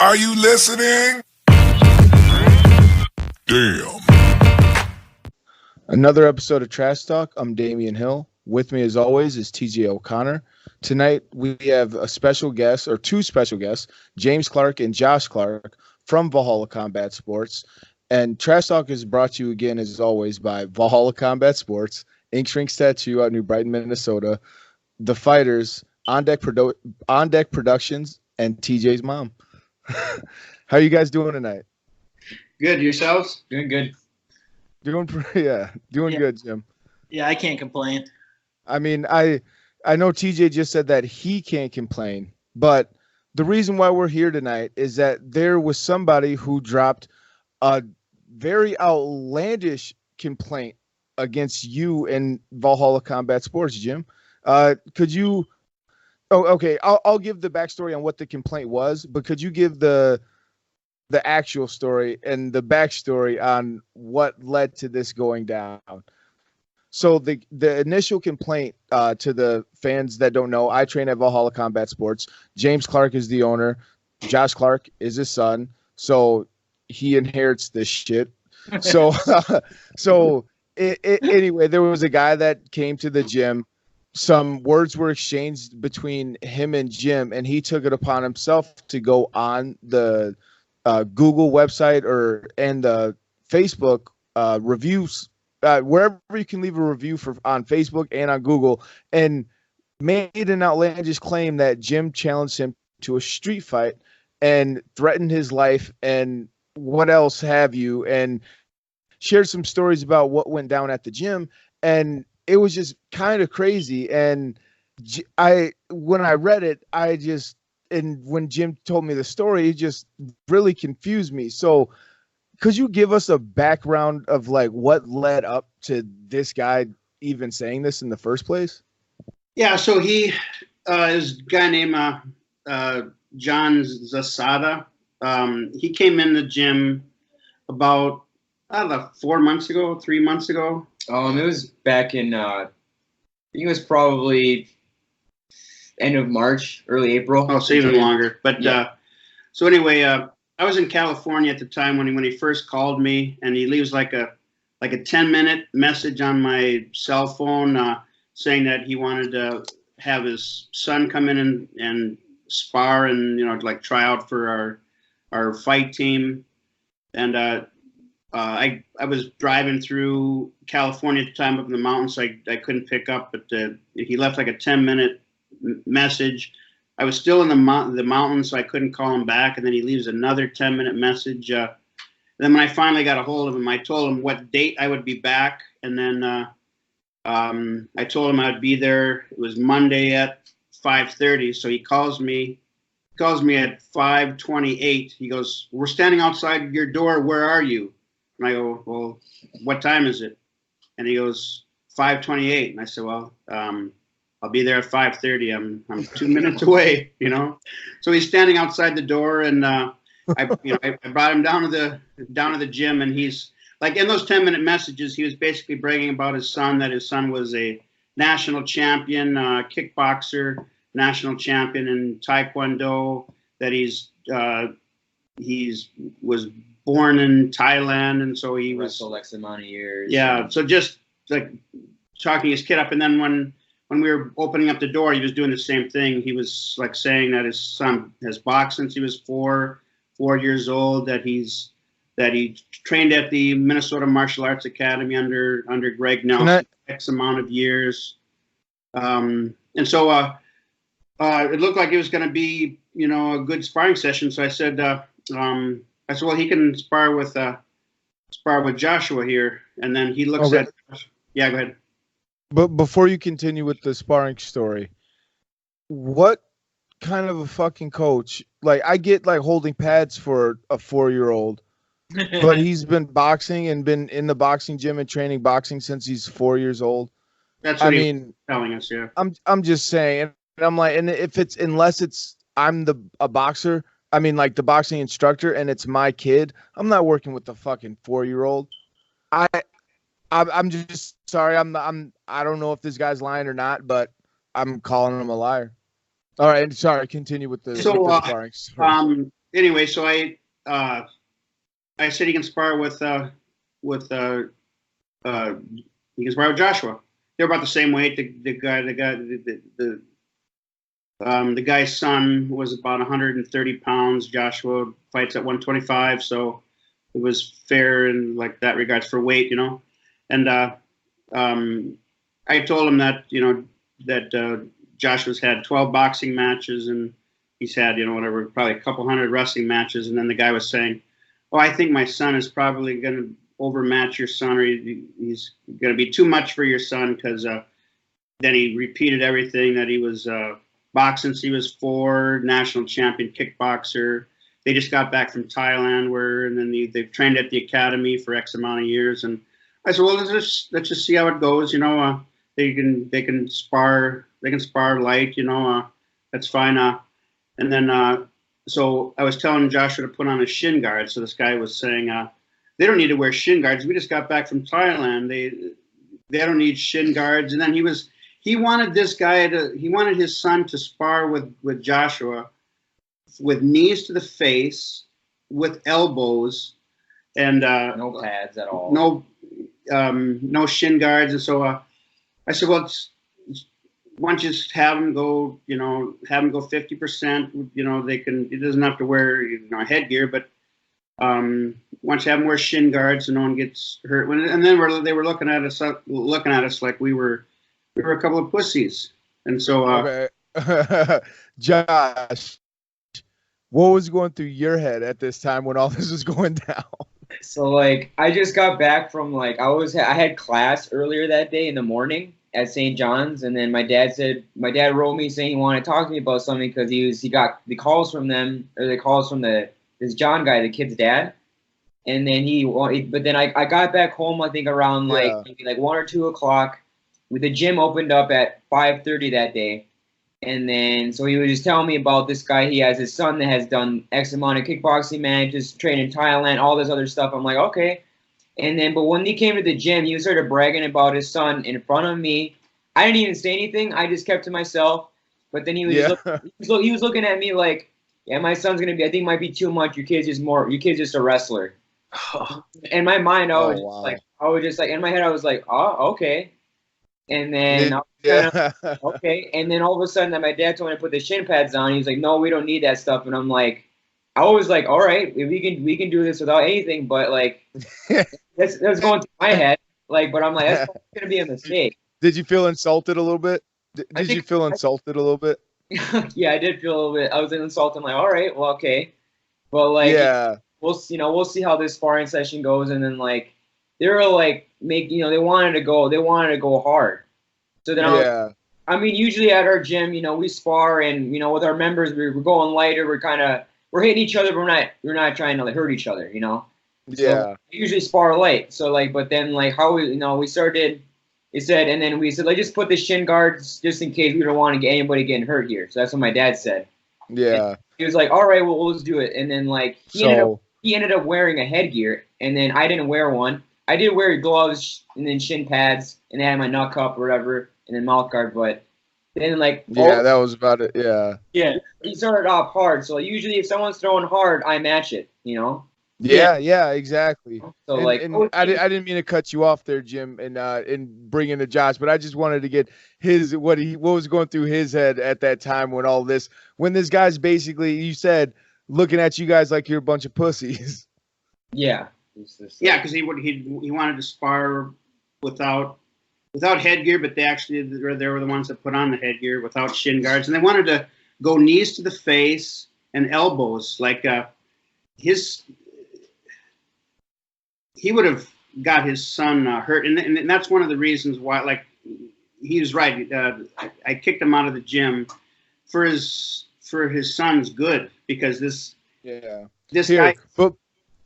Are you listening? Damn. Another episode of Trash Talk. I'm Damian Hill. With me, as always, is TJ O'Connor. Tonight, we have a special guest, or two special guests, James Clark and Josh Clark from Valhalla Combat Sports. And Trash Talk is brought to you again, as always, by Valhalla Combat Sports, Ink Shrinks Tattoo out in New Brighton, Minnesota, The Fighters, On Deck Productions, and TJ's mom. How you guys doing tonight? Good. Yourselves? Doing good. Doing good, Jim. Yeah, I can't complain. I mean, I know TJ just said that he can't complain, but the reason why we're here tonight is that there was somebody who dropped a very outlandish complaint against you in Valhalla Combat Sports, Jim. Could you? Oh, okay. I'll give the backstory on what the complaint was, but could you give the actual story and the backstory on what led to this going down? So the initial complaint, to the fans that don't know, I train at Valhalla Combat Sports. James Clark is the owner. Josh Clark is his son. So he inherits this shit. So, anyway, there was a guy that came to the gym. Some words were exchanged between him and Jim, and he took it upon himself to go on the Google website and the Facebook reviews, wherever you can leave a review on Facebook and on Google, and made an outlandish claim that Jim challenged him to a street fight and threatened his life and what else have you, and shared some stories about what went down at the gym. And it was just kind of crazy. And when I read it, and when Jim told me the story, it just really confused me. So could you give us a background of like what led up to this guy even saying this in the first place? Yeah, so he is a guy named John Zasada. He came in the gym about 3 months ago. It was back in, I think it was probably end of March, early April. Oh, so even longer. But yeah. So anyway, I was in California at the time when he first called me, and he leaves like a 10-minute message on my cell phone saying that he wanted to have his son come in and spar and like try out for our fight team. And I was driving through California at the time up in the mountains, so I couldn't pick up. But he left like a 10-minute message. I was still in the mountains, so I couldn't call him back. And then he leaves another 10-minute message. Then when I finally got a hold of him, I told him what date I would be back. And then I told him I'd be there. It was Monday at 5:30. So he calls me at 5:28. He goes, "We're standing outside your door. Where are you?" And I go, "Well, what time is it?" And he goes, 5:28. And I said, "Well, I'll be there at 5:30. I'm 2 minutes away, So he's standing outside the door, and I brought him down to the gym, and he's like, in those 10-minute messages, he was basically bragging about his son, that his son was a national champion kickboxer, national champion in Taekwondo, that he was born in Thailand, and so he wrestled X amount of years. Yeah, so just like chalking his kid up, and then when we were opening up the door, he was doing the same thing. He was like saying that his son has boxed since he was four years old, that he trained at the Minnesota Martial Arts Academy under Greg Nelson X amount of years. And so it looked like it was going to be, a good sparring session. So I said, well, he can spar with Joshua here. And then he looks at, yeah, go ahead. But before you continue with the sparring story, what kind of a fucking coach? Like, I get like holding pads for a 4-year-old, but he's been boxing and been in the boxing gym and training boxing since he's 4 years old. That's what he's telling us, yeah. I'm just saying, and I'm like, and unless I'm a boxer, I mean, like the boxing instructor, and it's my kid, I'm not working with the fucking 4-year-old. I'm just sorry. I don't know if this guy's lying or not, but I'm calling him a liar. All right, sorry. Continue with the sparring. anyway, so I said he can spar with he can spar with Joshua. They're about the same weight. The guy's son was about 130 pounds. Joshua fights at 125, so it was fair in like that regards for weight, you know. And I told him that Joshua's had 12 boxing matches and he's had whatever, probably a couple hundred wrestling matches. And then the guy was saying, "Oh, I think my son is probably going to overmatch your son, or he's going to be too much for your son," because then he repeated everything that he was boxing since he was 4, national champion kickboxer. They just got back from Thailand, and then they've trained at the academy for X amount of years. And I said, well, let's just see how it goes. They can spar light. That's fine. And then so I was telling Joshua to put on a shin guard. So this guy was saying, they don't need to wear shin guards. We just got back from Thailand. They don't need shin guards. And then he wanted his son to spar with Joshua with knees to the face, with elbows, and no pads at all. No shin guards. And so I said, well, why don't you just have them go 50%. They can. It doesn't have to wear headgear, but why don't you have them wear shin guards so no one gets hurt? And then they were looking at us like we were a couple of pussies. And so okay. Josh, what was going through your head at this time when all this was going down? So like I just got back from I had class earlier that day in the morning at St. John's, and then my dad wrote me saying he wanted to talk to me about something because he got the calls from this John guy, the kid's dad, and then but then I got back home I think around maybe 1 or 2 o'clock. With the gym opened up at 5:30 that day. And then, so he was just telling me about this guy. He has his son that has done X amount of kickboxing matches, trained in Thailand, all this other stuff. I'm like, okay. And then, but when he came to the gym, he started bragging about his son in front of me. I didn't even say anything. I just kept to myself. But then he was looking at me like, yeah, my son's going to be, I think might be too much. Your kid's just a wrestler. In my mind, I was just like, in my head, I was like, oh, okay. And then okay, and then all of a sudden, my dad told me to put the shin pads on. He was like, "No, we don't need that stuff." And I'm like, I was like, "All right, we can do this without anything." But like, that's going through my head. Like, but I'm like, that's gonna be a mistake. Did you feel insulted a little bit? Did you feel insulted a little bit? Yeah, I did feel a little bit. I was insulted. I'm like, all right, well, okay, but like, we'll see how this sparring session goes, and then like. They were like they wanted to go hard. So then I mean, usually at our gym, we spar and with our members we're going lighter. We're hitting each other, but we're not trying to hurt each other. So we usually spar light. So but then how we started. It said, and then we said, let's just put the shin guards just in case we don't want to get anybody getting hurt here. So that's what my dad said. Yeah. And he was like, all right, well, let's do it. And then he ended up wearing a headgear, and then I didn't wear one. I did wear gloves and then shin pads, and then I had my nut cup or whatever, and then mouth guard. But then that was about it. Yeah. Yeah. He started off hard, so usually if someone's throwing hard, I match it. Yeah, exactly. So I didn't mean to cut you off there, Jim, and bring in the Josh, but I just wanted to get what was going through his head at that time when this guy's basically, you said, looking at you guys like you're a bunch of pussies. Yeah. Yeah, because he wanted to spar without headgear, but they were the ones that put on the headgear without shin guards, and they wanted to go knees to the face and elbows. Like he would have got his son hurt, and that's one of the reasons why. Like he was right. I kicked him out of the gym for his son's good because this guy.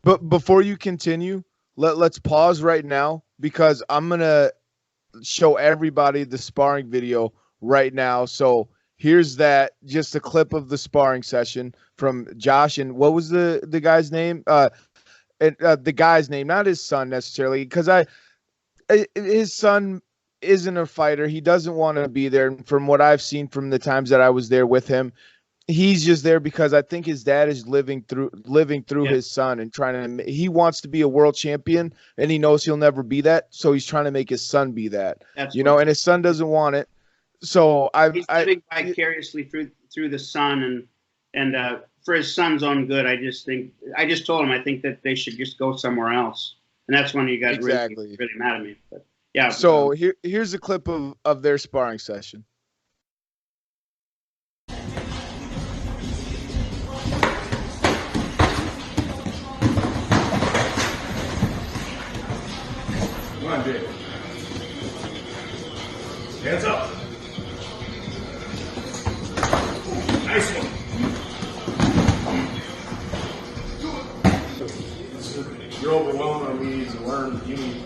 But before you continue, let's pause right now because I'm going to show everybody the sparring video right now. So here's just a clip of the sparring session from Josh. And what was the guy's name? The guy's name, not his son necessarily, because his son isn't a fighter. He doesn't want to be there. And from what I've seen from the times that I was there with him, he's just there because I think his dad is living through Yeah. his son and trying to. He wants to be a world champion, and he knows he'll never be that, so he's trying to make his son be that. That's You what know, and his son doesn't want it. So he's living vicariously through the son, and for his son's own good. I just told him I think that they should just go somewhere else, and that's when he got Exactly. really mad at me. But yeah. So here's a clip of their sparring session. Come on, Jake. Hands up. Nice one. You're overwhelming me. You need to learn. You need.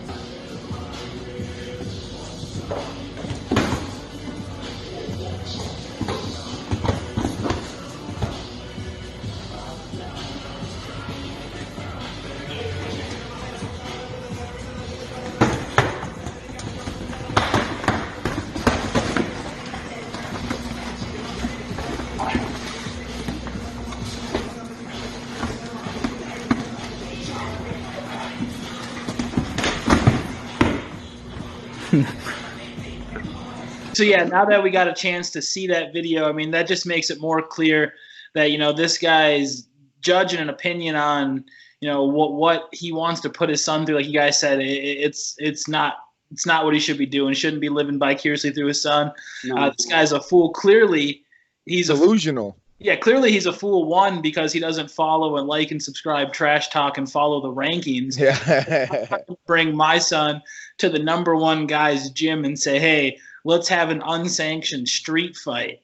So yeah, now that we got a chance to see that video, I mean, that just makes it more clear that, you know, this guy's judging an opinion on, you know, what he wants to put his son through. Like you guys said, it's not what he should be doing. He shouldn't be living vicariously through his son. No. This guy's a fool. Clearly, he's Delusional. clearly he's a fool. One, because he doesn't follow and like and subscribe Trash Talk and follow the rankings. Yeah. Bring my son to the #1 guy's gym and say, hey, let's have an unsanctioned street fight.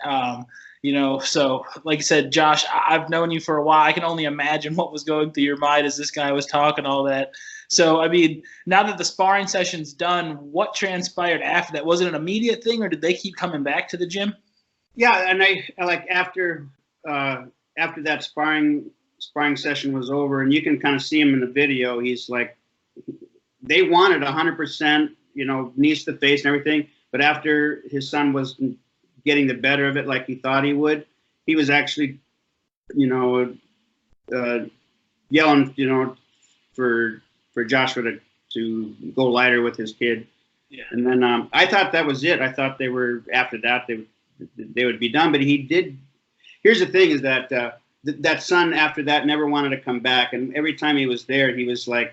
You know, so like I said, Josh, I've known you for a while. I can only imagine what was going through your mind as this guy was talking all that. So, I mean, now that the sparring session's done, what transpired after that? Was it an immediate thing, or did they keep coming back to the gym? Yeah, and I like after that sparring session was over, and you can kind of see him in the video. He's like, they wanted 100%, you know, knees to the face and everything. But after his son was getting the better of it, like he thought he would, he was actually, you know, yelling, you know, for Joshua to go lighter with his kid. Yeah. And then I thought that was it. I thought they were after that they would be done. But he did. Here's the thing: is that that son after that never wanted to come back, and every time he was there, he was like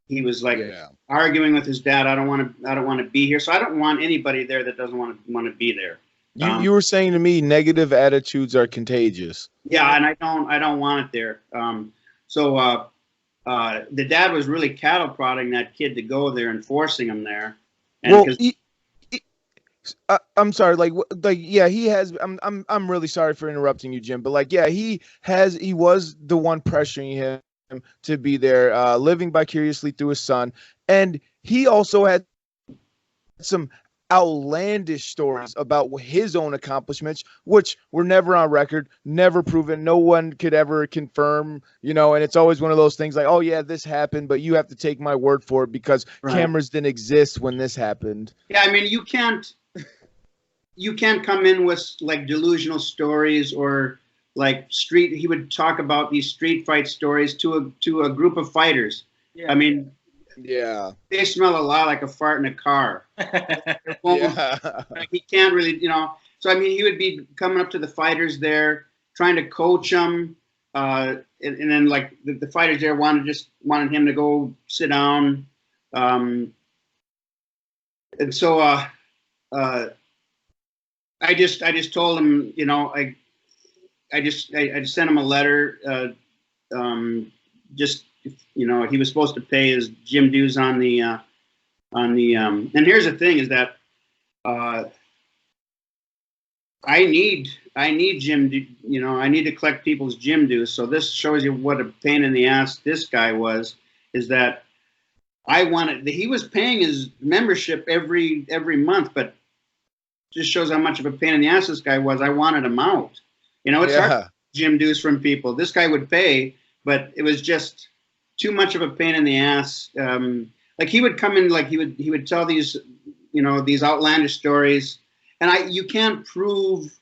Yeah. arguing with his dad. I don't want to be here. So I don't want anybody there that doesn't want to be there. You were saying to me negative attitudes are contagious. Yeah, and I don't want it there. So the dad was really cattle prodding that kid to go there and forcing him there. And well, I'm sorry, like yeah, he has. I'm really sorry for interrupting you, Jim, but like yeah, he was the one pressuring him to be there, living vicariously through his son, and he also had some outlandish stories about his own accomplishments, which were never on record, never proven. No one could ever confirm, you know, and it's always one of those things like, oh yeah, this happened, but you have to take my word for it because cameras didn't exist when this happened. Yeah, I mean, you can't come in with like delusional stories or like he would talk about these street fight stories to a group of fighters. Yeah. I mean, yeah, they smell a lot like a fart in a car. yeah. He can't really, you know. So I mean, he would be coming up to the fighters there, trying to coach them, and then like the fighters there wanted him to go sit down, and so I just told him, you know, I just sent him a letter, just, you know, he was supposed to pay his gym dues on the and here's the thing is that I need gym, you know, I need to collect people's gym dues. So this shows you what a pain in the ass this guy was, is that he was paying his membership every month, but just shows how much of a pain in the ass this guy was. I wanted him out. You know, it's hard to get gym dues from people. This guy would pay, but it was just too much of a pain in the ass. Like he would come in, like he would tell these, you know, these outlandish stories, and you can't prove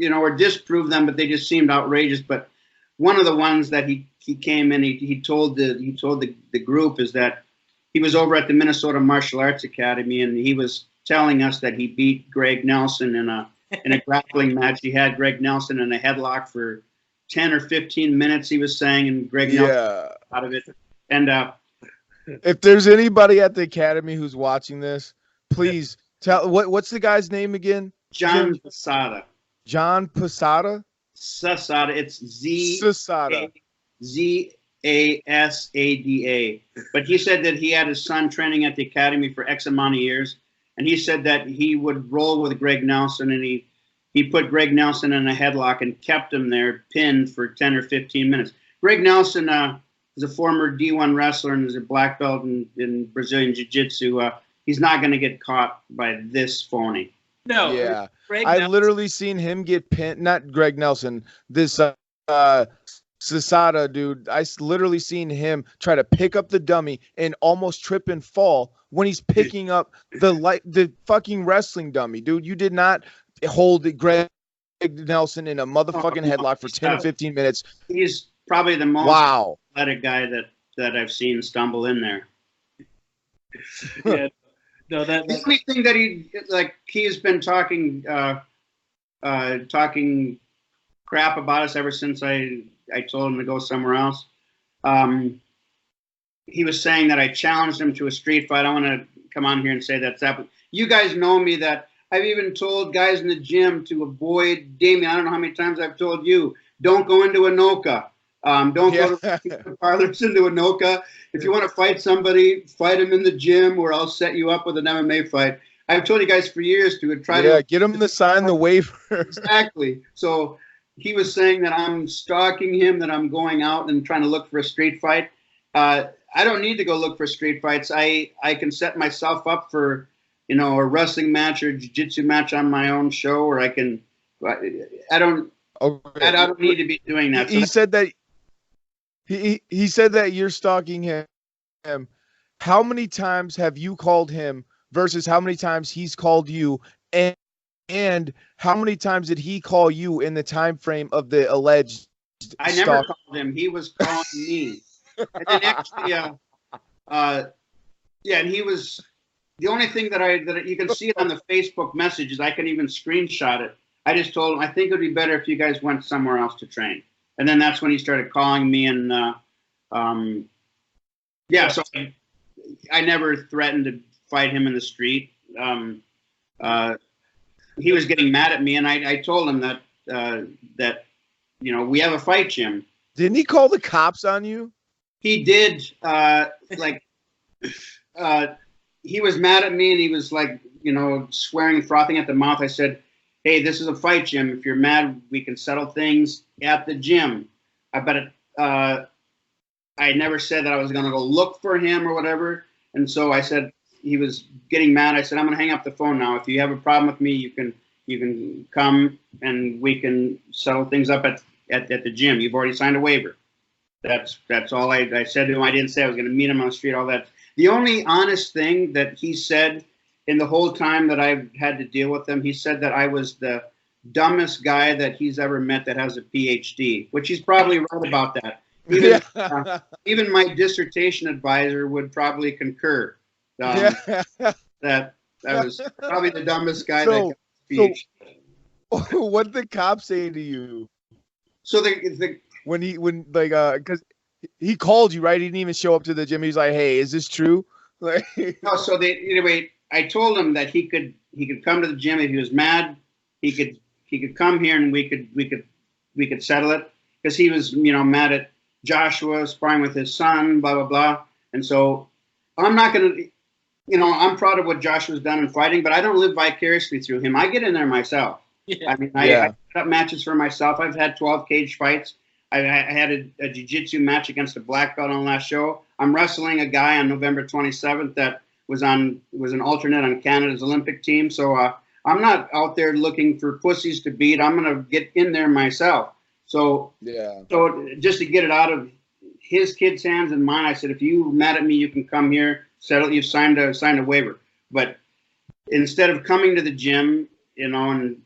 or disprove them, but they just seemed outrageous. But one of the ones that he came in, he told the group is that he was over at the Minnesota Martial Arts Academy, and he was telling us that he beat Greg Nelson in a grappling match. He had Greg Nelson in a headlock for 10 or 15 minutes, he was saying, and Greg Nelson out of it. And if there's anybody at the academy who's watching this, please tell what's the guy's name again? John Posada. John Posada? Zasada. It's Zasada. Zasada. But he said that he had his son training at the academy for X amount of years, and he said that he would roll with Greg Nelson, and he put Greg Nelson in a headlock and kept him there pinned for 10 or 15 minutes. Greg Nelson is a former D1 wrestler and is a black belt in Brazilian Jiu-Jitsu. He's not going to get caught by this phony. No. Yeah. Greg I Nelson. literally seen him get pinned. Not Greg Nelson. This Sasada dude. I literally seen him try to pick up the dummy and almost trip and fall when he's picking up the fucking wrestling dummy, dude. You did not hold Greg Nelson in a motherfucking headlock for 10 or 15 minutes. He's probably the most athletic guy that I've seen stumble in there. Yeah. No, the only thing that he's been talking crap about us ever since I told him to go somewhere else. He was saying that I challenged him to a street fight. I want to come on here and say that's happened. You guys know me that I've even told guys in the gym to avoid Damien. I don't know how many times I've told you, don't go into Anoka. Don't go to parlors into Anoka. If you want to fight somebody, fight him in the gym, or I'll set you up with an MMA fight. I've told you guys for years to try to get him to sign the waiver. Exactly. So he was saying that I'm stalking him, that I'm going out and trying to look for a street fight. I don't need to go look for street fights. I can set myself up for, a wrestling match or jiu-jitsu match on my own show, or I don't need to be doing that. He said that he said that you're stalking him. How many times have you called him versus how many times he's called you, and how many times did he call you in the time frame of the alleged I never called him. He was calling me. And then actually, and he was the only thing that you can see it on the Facebook messages. I can even screenshot it. I just told him I think it would be better if you guys went somewhere else to train. And then that's when he started calling me, and so I never threatened to fight him in the street. He was getting mad at me, and I told him that we have a fight, Jim. Didn't he call the cops on you? He did. He was mad at me, and he was swearing, frothing at the mouth. I said, hey, this is a fight, Jim. If you're mad, we can settle things at the gym. I never said that I was going to go look for him or whatever. And so I said, he was getting mad. I said, I'm going to hang up the phone now. If you have a problem with me, you can come and we can settle things up at the gym. You've already signed a waiver. That's all I said to him. I didn't say I was going to meet him on the street, all that. The only honest thing that he said in the whole time that I've had to deal with him, he said that I was the dumbest guy that he's ever met that has a PhD, which he's probably right about that. Even my dissertation advisor would probably concur that I was probably the dumbest guy that got a PhD. So what did the cops say to you? So because he called you, right? He didn't even show up to the gym. He's like, hey, is this true? No, so anyway, I told him that he could come to the gym if he was mad. He could come here and we could settle it, because he was mad at Joshua sparring with his son, blah blah blah. And so I'm not gonna, I'm proud of what Joshua's done in fighting, but I don't live vicariously through him. I get in there myself. Yeah. I mean, I set up matches for myself. I've had 12 cage fights. I had a jiu-jitsu match against a black belt on the last show. I'm wrestling a guy on November 27th that was an alternate on Canada's Olympic team. So I'm not out there looking for pussies to beat. I'm going to get in there myself. So just to get it out of his kid's hands and mine, I said, if you're mad at me, you can come here, settle. You've signed a waiver. But instead of coming to the gym, and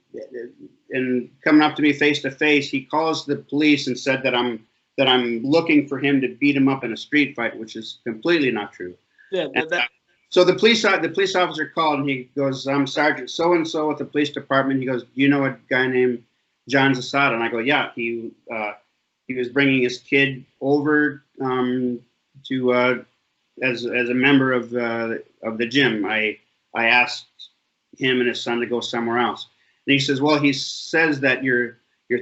and coming up to me face to face, he calls the police and said that I'm looking for him to beat him up in a street fight, which is completely not true. Yeah, So the police officer called and he goes, "I'm Sergeant so and so at the police department." He goes, "Do you know a guy named John Zasada?" And I go, "Yeah, he was bringing his kid over to as a member of the gym. I asked him and his son to go somewhere else." And he says, "Well, he says that you're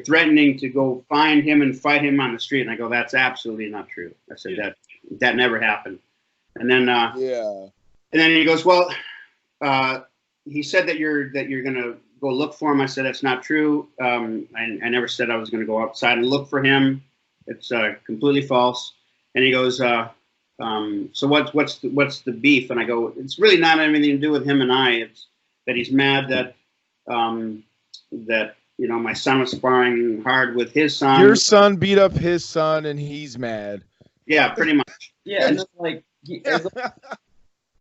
threatening to go find him and fight him on the street." And I go, "That's absolutely not true." I said that never happened. And then and then he goes, "Well, he said that you're gonna go look for him." I said, "That's not true. I never said I was gonna go outside and look for him. It's completely false." And he goes, "So what's the beef?" And I go, "It's really not anything to do with him and I. It's that he's mad that my son was sparring hard with his son. Your son beat up his son, and he's mad." Yeah, pretty much. Yeah, and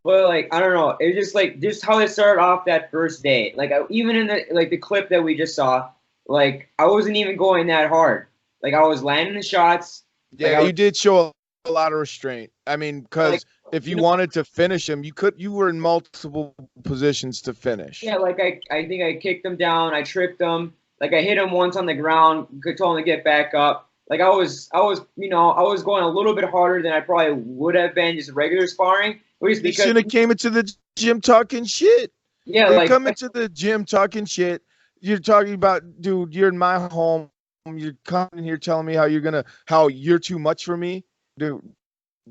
but like I don't know, it's just how it started off that first day. Like even in the clip that we just saw, like I wasn't even going that hard. Like I was landing the shots. Yeah, you did show a lot of restraint. I mean, because if you wanted to finish him, you were in multiple positions to finish. Yeah, like I think I kicked him down, I tripped him, like I hit him once on the ground, told him to get back up. Like I was going a little bit harder than I probably would have been just regular sparring. You shouldn't have came into the gym talking shit. Yeah, you come into the gym talking shit. You're talking about, dude, you're in my home. You're coming here telling me how you're too much for me, dude.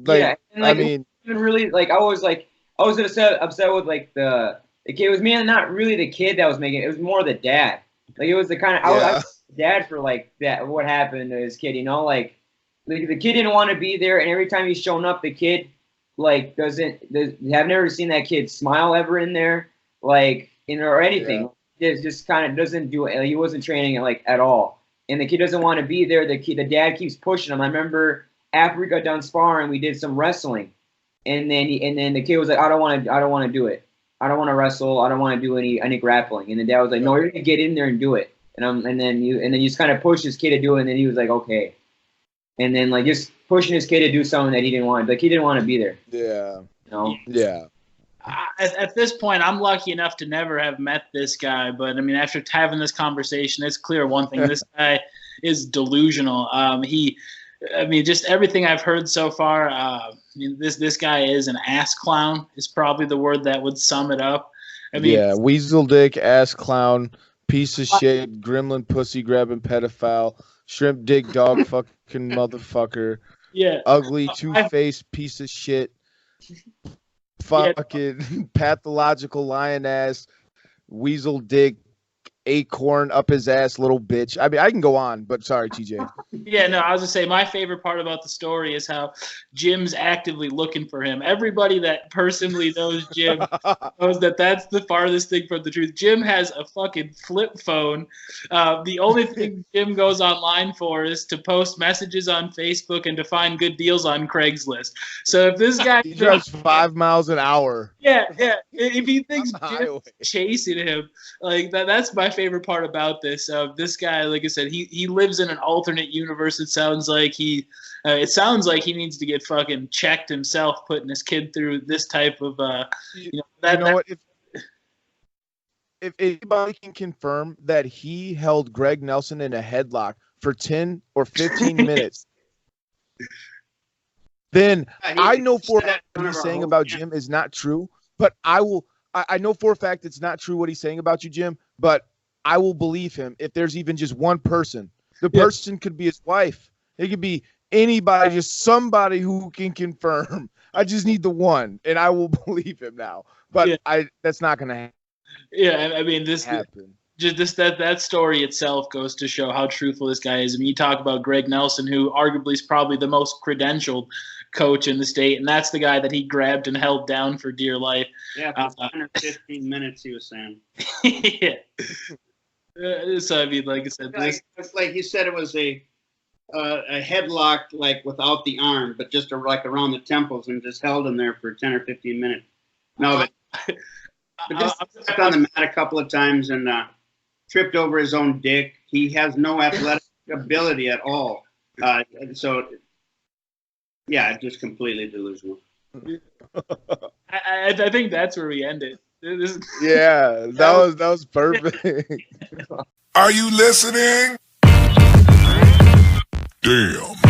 Like, yeah, and I mean, even really, like I was upset with like the kid. It was mainly not really the kid that was making it. It was more the dad. Like it was the kind of I was dad for like that. What happened to his kid? Like the kid didn't want to be there, and every time he's shown up, the kid like I've never seen that kid smile ever in there, like or anything. Yeah. It just kind of doesn't do it. Like, he wasn't training it like at all, and the kid doesn't want to be there. The dad keeps pushing him. I remember after we got done sparring, we did some wrestling, and then the kid was like, I don't want to do it. I don't want to wrestle. I don't want to do any grappling. And the dad was like, "No, you're gonna get in there and do it." And then you just kind of pushed his kid to do it, and then he was like, "Okay." And then like just pushing his kid to do something that he didn't want. Like he didn't want to be there. Yeah. You know? Yeah. At this point, I'm lucky enough to never have met this guy. But I mean, after having this conversation, it's clear one thing: this guy is delusional. Just everything I've heard so far. This guy is an ass clown. Is probably the word that would sum it up. Weasel dick, ass clown, piece of shit, gremlin, pussy grabbing pedophile, shrimp dick, dog fucking motherfucker. Yeah, ugly, two-faced piece of shit. Fucking pathological lion ass, weasel dick, acorn up his ass, little bitch. I mean, I can go on, but sorry, TJ. Yeah, no, I was gonna say my favorite part about the story is how Jim's actively looking for him. Everybody that personally knows Jim knows that that's the farthest thing from the truth. Jim has a fucking flip phone. The only thing Jim goes online for is to post messages on Facebook and to find good deals on Craigslist. So if this guy he drives 5 miles an hour. Yeah. If he thinks Jim's chasing him, like that's my favorite part about this. This guy, like I said, he lives in an alternate universe. It sounds like he needs to get fucking checked himself, putting his kid through this type of if anybody can confirm that he held Greg Nelson in a headlock for 10 or 15 minutes, then I know for a fact what he's saying about Jim is not true. But I know for a fact it's not true what he's saying about you, Jim. But I will believe him if there's even just one person. The person could be his wife. It could be anybody, just somebody who can confirm. I just need the one, and I will believe him now. But that's not going to happen. Yeah, I mean, that story itself goes to show how truthful this guy is. I mean, you talk about Greg Nelson, who arguably is probably the most credentialed coach in the state, and that's the guy that he grabbed and held down for dear life. Yeah, for 10 or 15 minutes, he was saying. Yeah. So I mean, like I said, like you said, it was a headlock, like without the arm, but just like around the temples, and just held him there for 10 or 15 minutes. No, but just stepped on the mat a couple of times, and tripped over his own dick. He has no athletic ability at all. And so, yeah, just completely delusional. I think that's where we ended. Yeah, that was perfect. Are you listening? Damn.